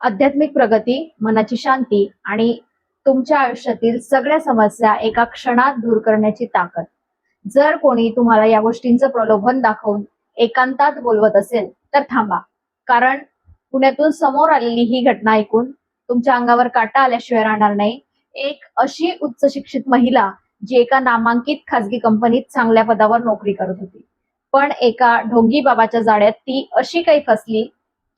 आध्यात्मिक प्रगती, मनाची शांती आणि तुमच्या आयुष्यातील सगळ्या समस्या एका क्षणात दूर करण्याची ताकद. जर कोणी तुम्हाला या गोष्टींचं प्रलोभन दाखवून एकांतात बोलवत असेल तर थांबा. कारण पुण्यातून समोर आलेली ही घटना ऐकून तुमच्या अंगावर काटा आल्याशिवाय राहणार नाही. एक अशी उच्च शिक्षित महिला जी एका नामांकित खासगी कंपनीत चांगल्या पदावर नोकरी करत होती, पण एका ढोंगी बाबाच्या जाळ्यात ती अशी काही फसली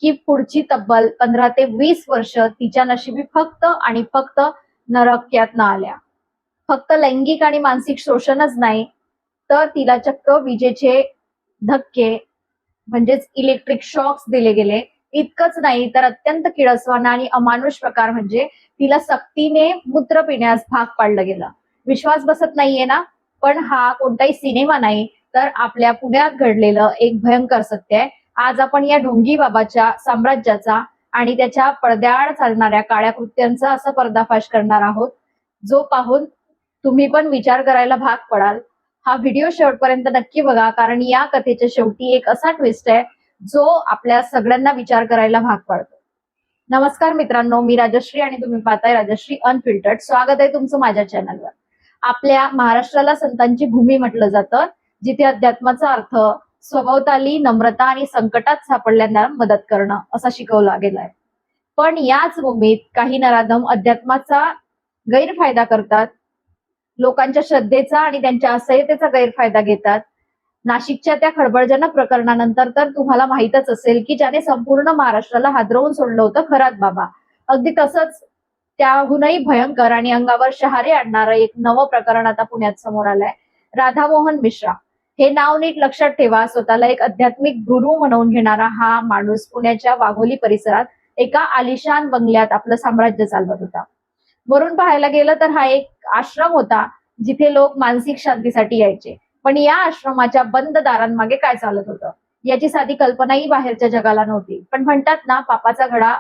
की पुढची तब्बल 15 ते 20 वर्ष तिच्या नशिबी फक्त आणि फक्त नरक्यात आल्या. फक्त लैंगिक आणि मानसिक शोषणच नाही, तर तिला चक्क विजेचे धक्के म्हणजेच इलेक्ट्रिक शॉक्स दिले गेले. इतकंच नाही तर अत्यंत किळसवाना आणि अमानुष प्रकार म्हणजे तिला सक्तीने मूत्र पिण्यास भाग पाडलं गेलं. विश्वास बसत नाहीये ना? पण हा कोणताही सिनेमा नाही, तर आपल्या पुण्यात घडलेलं एक भयंकर सत्य आहे. आज आपण या ढोंगी बाबाच्या साम्राज्याचा आणि त्याच्या पडद्याआड चालणाऱ्या काळ्या कृत्यांचा असा पर्दाफाश करणार आहोत, जो पाहून तुम्ही पण विचार करायला भाग पडाल. हा व्हिडिओ शेवटपर्यंत नक्की बघा, कारण या कथेच्या शेवटी एक असा ट्विस्ट आहे जो आपल्या सगळ्यांना विचार करायला भाग पाडतो. नमस्कार मित्रांनो, मी राजश्री आणि तुम्ही पाहताय राजश्री अनफिल्टर्ड. स्वागत आहे तुमचं माझ्या चॅनलवर. आपल्या महाराष्ट्राला संतांची भूमी म्हटलं जातं, जिथे अध्यात्माचा अर्थ स्वभावताली नम्रता आणि संकटात सापडल्यांना मदत करणं असा शिकवला गेलाय. पण याच भूमीत काही नराधम अध्यात्माचा गैरफायदा करतात, लोकांच्या श्रद्धेचा आणि त्यांच्या असह्यतेचा गैरफायदा घेतात. नाशिकच्या त्या खळबळजनक प्रकरणानंतर तर तुम्हाला माहीतच असेल की ज्याने संपूर्ण महाराष्ट्राला हादरवून सोडलं होतं खरात बाबा. अगदी तसंच त्याहूनही भयंकर आणि अंगावर शहारे आणणारं एक नवं प्रकरण आता पुण्यात समोर आलंय. राधामोहन मिश्रा हे नाव नीट लक्षात ठेवा. स्वतःला एक आध्यात्मिक गुरु म्हणवून घेणारा हा माणूस पुण्याच्या वाघोली परिसरात एका आलिशान बंगल्यात आपलं साम्राज्य चालवत होता. वरून पाहायला गेलं तर हा एक आश्रम होता, जिथे लोक मानसिक शांतीसाठी यायचे. पण या आश्रमाच्या बंद दारांमागे काय चालत होतं याची साधी कल्पनाही बाहेरच्या जगाला नव्हती. पण म्हणतात ना, पापाचा घडा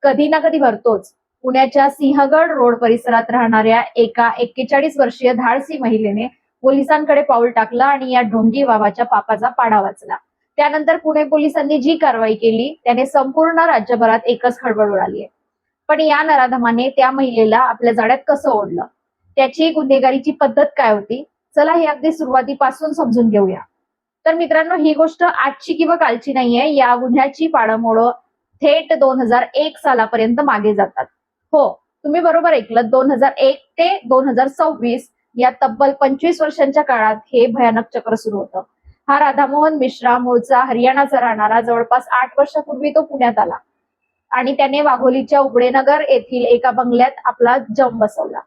कधी ना कधी भरतोच. पुण्याच्या सिंहगड रोड परिसरात राहणाऱ्या एका 41 वर्षीय धाडसी महिलेने पोलिसांकडे पाऊल टाकलं आणि या ढोंगी बाबाच्या पापाचा पाडा वाचला. त्यानंतर पुणे पोलिसांनी जी कारवाई केली त्याने संपूर्ण राज्यभरात एकच खळबळ उडाली आहे. पण या नराधमाने त्या महिलेला आपल्या जाळ्यात कसं ओढलं, त्याची गुन्हेगारीची पद्धत काय होती, चला हे अगदी सुरुवातीपासून समजून घेऊया. तर मित्रांनो, ही गोष्ट आजची किंवा कालची नाहीये. या गुन्ह्याची पाळंमुळं थेट 2001 सालापर्यंत मागे जातात. हो, तुम्ही बरोबर ऐकलं, 2001 ते 2026 या तब्बल 25 वर्षांच्या काळात हे भयानक चक्र सुरू होतं. हा राधामोहन मिश्रा मूळचा हरियाणाचा राहणारा जवळपास 8 वर्षापूर्वी तो पुण्यात आला आणि त्याने वाघोलीच्या उबडेनगर येथील एका बंगल्यात आपला जम बसवला.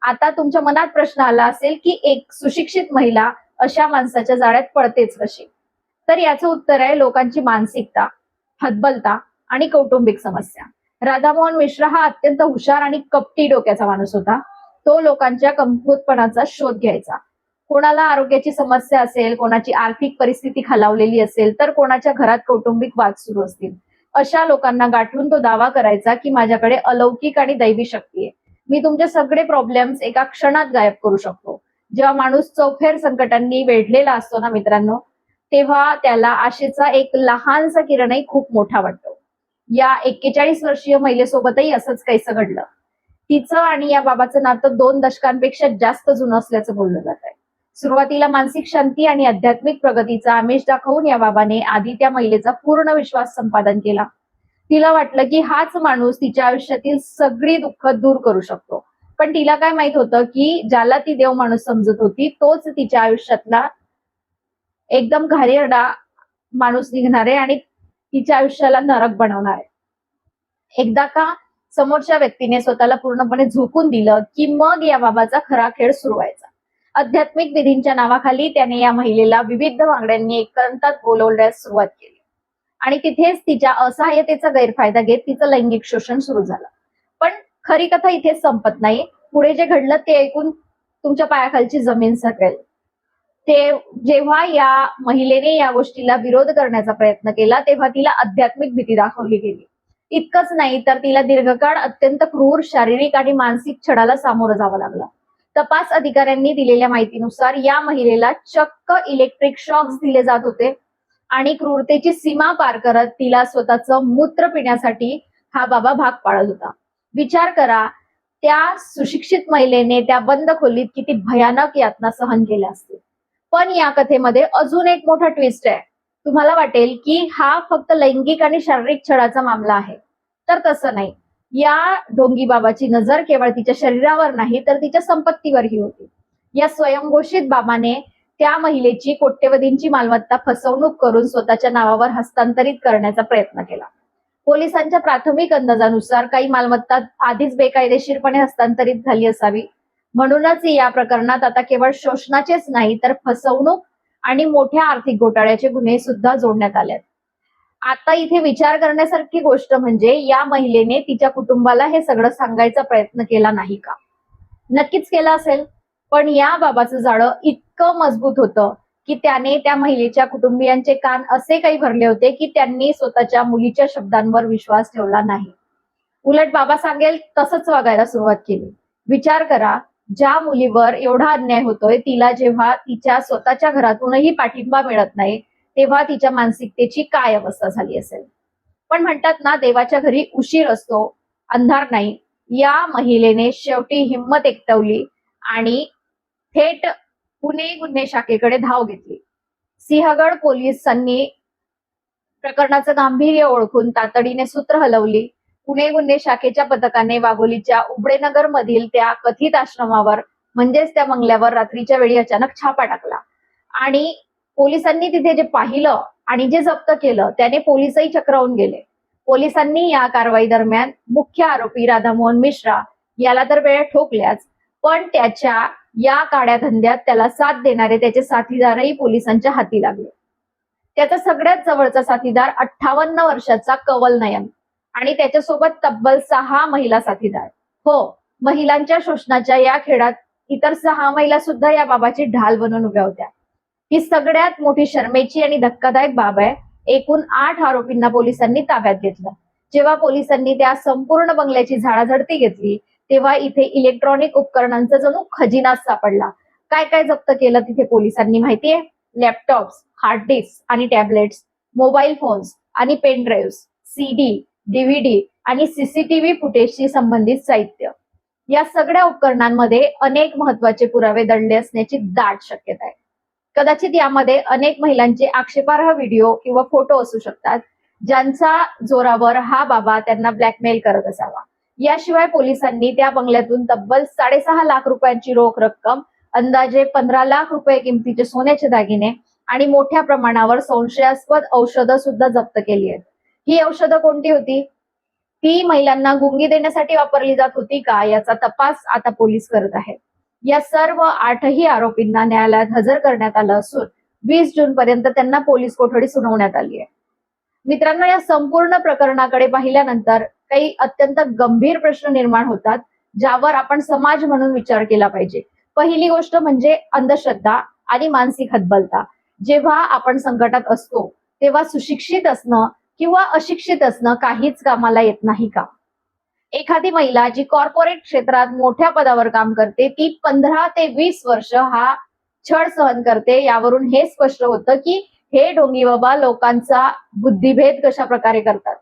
आता तुमच्या मनात प्रश्न आला असेल की एक सुशिक्षित महिला अशा माणसाच्या जाळ्यात पडतेच कशी? तर याचं उत्तर आहे लोकांची मानसिकता, हतबलता आणि कौटुंबिक समस्या. राधामोहन मिश्रा हा अत्यंत हुशार आणि कपटी डोक्याचा माणूस होता. तो लोकांच्या कमकुवतपणाचा शोध घ्यायचा. कोणाला आरोग्याची समस्या असेल, कोणाची आर्थिक परिस्थिती खालावलेली असेल, तर कोणाच्या घरात कौटुंबिक वाद सुरू असतील, अशा लोकांना गाठून तो दावा करायचा की माझ्याकडे अलौकिक आणि दैवी शक्ती आहे. मी तुमचे सगळे प्रॉब्लेम्स एका क्षणात गायब करू शकतो. जेव्हा माणूस चौफेर संकटांनी वेढलेला असतो ना मित्रांनो, तेव्हा त्याला आशेचा एक लहानसा किरणही खूप मोठा वाटतो. या 41 वर्षीय महिलेसोबतही असंच काहीसं घडलं. तिचं आणि या बाबाचं नातं 2 दशकांपेक्षा जास्त जुनं असल्याचं बोललं जात आहे. सुरुवातीला मानसिक शांती आणि आध्यात्मिक प्रगतीचा आमिष दाखवून या बाबाने आधी त्या महिलेचा पूर्ण विश्वास संपादन केला. तिला वाटलं की हाच माणूस तिच्या आयुष्यातील सगळी दुःख दूर करू शकतो. पण तिला काय माहित होतं की ज्याला ती देव माणूस समजत होती तोच तिच्या आयुष्यातला एकदम घाणेरडा माणूस निघणार आहे आणि तिच्या आयुष्याला नरक बनवणार आहे. एकदा का समोरच्या व्यक्तीने स्वतःला पूर्णपणे झोकून दिलं की मग या बाबाचा खरा खेळ सुरू व्हायचा. आध्यात्मिक विधींच्या नावाखाली त्याने या महिलेला विविध मागण्यांनी एकांतात बोलवण्यास सुरुवात केली आणि तिथेच तिच्या असहाय्यतेचा गैरफायदा घेत तिचं लैंगिक शोषण सुरू झालं. पण खरी कथा इथेच संपत नाही. पुढे जे घडलं ते ऐकून तुमच्या पायाखालची जमीन सरकेल. ते जेव्हा या महिलेने या गोष्टीला विरोध करण्याचा प्रयत्न केला तेव्हा तिला आध्यात्मिक भीती दाखवली गेली. इतकंच नाही तर तिला दीर्घकाळ अत्यंत क्रूर शारीरिक आणि मानसिक छळाला सामोरं जावं लागलं. तपास अधिकाऱ्यांनी दिलेल्या माहितीनुसार या महिलेला चक्क इलेक्ट्रिक शॉक्स दिले जात होते आणि क्रूरतेची सीमा पार करत तिला स्वतःचं मूत्र पिण्यासाठी हा बाबा भाग पाडत होता. विचार करा, त्या सुशिक्षित महिलेने त्या बंद खोलीत किती भयानक यातना सहन केल्या असतील. पण या कथेमध्ये अजून एक मोठा ट्विस्ट आहे. तुम्हाला वाटेल की हा फक्त लैंगिक आणि शारीरिक छळाचा मामला आहे, तर तसं नाही. या ढोंगी बाबाची नजर केवळ तिच्या शरीरावर नाही तर तिच्या संपत्तीवरही होती. या स्वयंघोषित बाबाने त्या महिलेची कोट्यवधींची मालमत्ता फसवणूक करून स्वतःच्या नावावर हस्तांतरित करण्याचा प्रयत्न केला. पोलिसांच्या प्राथमिक अंदाजानुसार काही मालमत्ता आधीच बेकायदेशीरपणे हस्तांतरित झाली असावी. म्हणूनच या प्रकरणात आता केवळ शोषणाचेच नाही तर फसवणूक आणि मोठ्या आर्थिक घोटाळ्याचे गुन्हे सुद्धा जोडण्यात आले. आता इथे विचार करण्यासारखी गोष्ट म्हणजे या महिलेने तिच्या कुटुंबाला हे सगळं सांगायचा प्रयत्न केला नाही का? नक्कीच केला असेल, पण या बाबाचं जाळं इतकं मजबूत होतं की त्याने त्या महिलेच्या कुटुंबियांचे कान असे काही भरले होते की त्यांनी स्वतःच्या मुलीच्या शब्दांवर विश्वास ठेवला नाही. उलट बाबा सांगेल तसंच वागायला सुरुवात केली. विचार करा, ज्या मुलीवर एवढा अन्याय होतोय तिला जेव्हा तिच्या स्वतःच्या घरातूनही पाठिंबा मिळत नाही तेव्हा तिच्या मानसिकतेची काय अवस्था झाली असेल. पण म्हणतात ना, देवाच्या घरी उशीर असतो, अंधार नाही. या महिलेने शेवटी हिंमत एकवटली आणि थेट पुणे गुन्हे शाखेकडे धाव घेतली. सिंहगड पोलिसांनी प्रकरणाचं गांभीर्य ओळखून तातडीने सूत्र हलवली. पुणे गुन्हे शाखेच्या पथकाने वाघोलीच्या उबडेनगर मधील त्या कथित आश्रमावर म्हणजेच त्या बंगल्यावर रात्रीच्या वेळी अचानक छापा टाकला आणि पोलिसांनी तिथे जे पाहिलं आणि जे जप्त केलं त्याने पोलिसही चक्रावून गेले. पोलिसांनी या कारवाई दरम्यान मुख्य आरोपी राधामोहन मिश्रा याला तर वेळा ठोकल्याच, पण त्याच्या या काड्या धंद्यात त्याला साथ देणारे त्याचे साथीदारही पोलिसांच्या हाती लागले. त्याचा सगळ्यात जवळचा साथीदार 58 वर्षाचा कवल नयन आणि त्याच्यासोबत तब्बल 6 महिला साथीदार. हो, महिलांच्या शोषणाच्या या खेळात इतर 6 महिला सुद्धा या बाबाची ढाल बनून उभ्या होत्या. ही सगळ्यात मोठी शरमेची आणि धक्कादायक बाब आहे. एकूण 8 आरोपींना पोलिसांनी ताब्यात घेतलं. जेव्हा पोलिसांनी त्या संपूर्ण बंगल्याची झाडाझडती घेतली तेव्हा इथे इलेक्ट्रॉनिक उपकरणांचा जणू खजिनाच सापडला. काय काय जप्त केलं तिथे पोलिसांनी माहितीये? लॅपटॉप्स, हार्ड डिस्क आणि टॅबलेट्स, मोबाईल फोन्स आणि पेन ड्राईव्ह, CD, DVD आणि सीसीटीव्ही फुटेजशी संबंधित साहित्य. या सगळ्या उपकरणांमध्ये अनेक महत्वाचे पुरावे दडले असण्याची दाट शक्यता आहे. कदाचित यामध्ये अनेक महिलांचे आक्षेपार्ह व्हिडिओ किंवा फोटो असू शकतात, ज्यांच्या जोरावर हा बाबा त्यांना ब्लॅकमेल करत असावा. याशिवाय पोलिसांनी त्या बंगल्यातून तब्बल 6.5 लाख रुपयांची रोख रक्कम, अंदाजे 15 लाख रुपये किमतीचे सोन्याचे दागिने आणि मोठ्या प्रमाणावर संशयास्पद औषधं सुद्धा जप्त केली आहेत. ही औषधं कोणती होती? ती महिलांना गुंगी देण्यासाठी वापरली जात होती का, याचा तपास आता पोलीस करत आहेत. या सर्व 8ही आरोपींना न्यायालयात हजर करण्यात आलं असून 20 जून पर्यंत त्यांना पोलीस कोठडी सुनावण्यात आली आहे. मित्रांनो, या संपूर्ण प्रकरणाकडे पाहिल्यानंतर काही अत्यंत गंभीर प्रश्न निर्माण होतात, ज्यावर आपण समाज म्हणून विचार केला पाहिजे. पहिली गोष्ट म्हणजे अंधश्रद्धा आणि मानसिक हतबलता. जेव्हा आपण संकटात असतो तेव्हा सुशिक्षित असणं किंवा अशिक्षित असणं काहीच कामाला येत नाही का? एखादी महिला जी कॉर्पोरेट क्षेत्रात मोठ्या पदावर काम करते ती 15 ते 20 वर्ष हा छळ सहन करते. यावरून हे स्पष्ट होतं की हे ढोंगी बाबा लोकांचा बुद्धिभेद कशा प्रकारे करतात.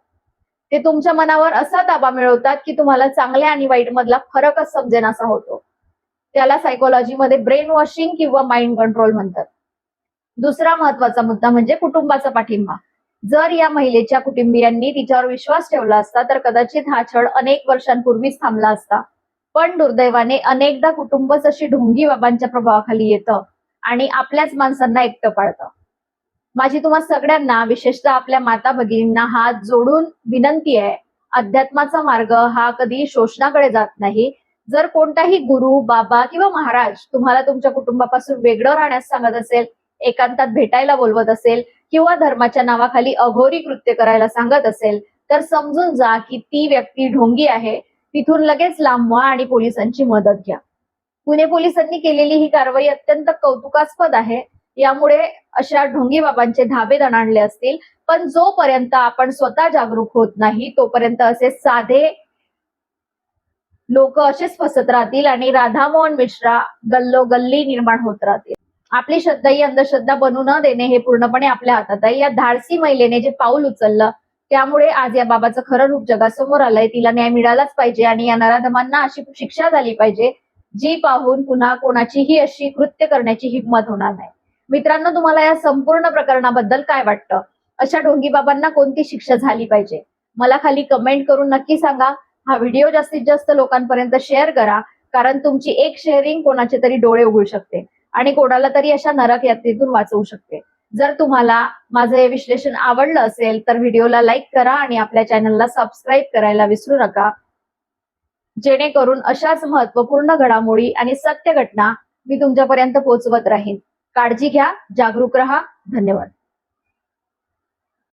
ते तुमच्या मनावर असा ताबा मिळवतात की तुम्हाला चांगल्या आणि वाईट मधला फरकच समजेनासा होतो. त्याला सायकोलॉजीमध्ये ब्रेन वॉशिंग किंवा माइंड कंट्रोल म्हणतात. दुसरा महत्वाचा मुद्दा म्हणजे कुटुंबाचा पाठिंबा. जर या महिलेच्या कुटुंबियांनी तिच्यावर विश्वास ठेवला असता तर कदाचित हा छळ अनेक वर्षांपूर्वीच थांबला असता. पण दुर्दैवाने अनेकदा कुटुंबच अशी ढोंगी बाबांच्या प्रभावाखाली येतं आणि आपल्याच माणसांना एकटं पाडतं. माझी तुम्हा सगळ्यांना, विशेषतः आपल्या माता भगिनींना हात जोडून विनंती आहे, अध्यात्माचा मार्ग हा कधी शोषणाकडे जात नाही. जर कोणताही गुरु, बाबा किंवा महाराज तुम्हाला तुमच्या कुटुंबापासून वेगळं राहण्यास सांगत असेल, एकांतात भेटायला बोलवत असेल किंवा धर्माच्या नावाखाली अघोरी कृत्य करायला सांगत असेल तर समजून जा की ती व्यक्ती ढोंगी आहे. तिथून लगेच लांब व्हा आणि पोलिसांची मदत घ्या. पुणे पोलिसांनी केलेली ही कारवाई अत्यंत कौतुकास्पद आहे. यामुळे अशा ढोंगी बाबांचे धाबे दणाणले असतील, पण जोपर्यंत आपण स्वतः जागरूक होत नाही तोपर्यंत असे साधे लोक असेच फसत राहतील आणि राधामोहन मिश्रा गल्लोगल्ली निर्माण होत राहतील. आपली श्रद्धा ही अंधश्रद्धा बनू न देणे हे पूर्णपणे आपल्या हातात आहे. या धाडसी महिलेने जे पाऊल उचललं त्यामुळे आज या बाबाचं खरं रूप जगासमोर आलंय. तिला न्याय मिळालाच पाहिजे आणि या नराधमांना अशी शिक्षा झाली पाहिजे जी पाहून पुन्हा कोणाचीही अशी कृत्य करण्याची हिंमत होणार नाही. मित्रांनो, तुम्हाला या संपूर्ण प्रकरणाबद्दल काय वाटतं? अशा ढोंगी बाबांना कोणती शिक्षा झाली पाहिजे? मला खाली कमेंट करून नक्की सांगा. हा व्हिडिओ जास्तीत जास्त लोकांपर्यंत शेअर करा, कारण तुमची एक शेअरिंग कोणाचे तरी डोळे उघडू शकते आणि कोणाला तरी अशा नरक यातनेतून वाचवू शकते. जर तुम्हाला माझं हे विश्लेषण आवडलं असेल तर व्हिडिओला लाईक करा आणि आपल्या चॅनलला सबस्क्राईब करायला विसरू नका, जेणेकरून अशाच महत्वपूर्ण घडामोडी आणि सत्य घटना मी तुमच्यापर्यंत पोहोचवत राहीन. काळजी घ्या, जागरूक रहा. धन्यवाद.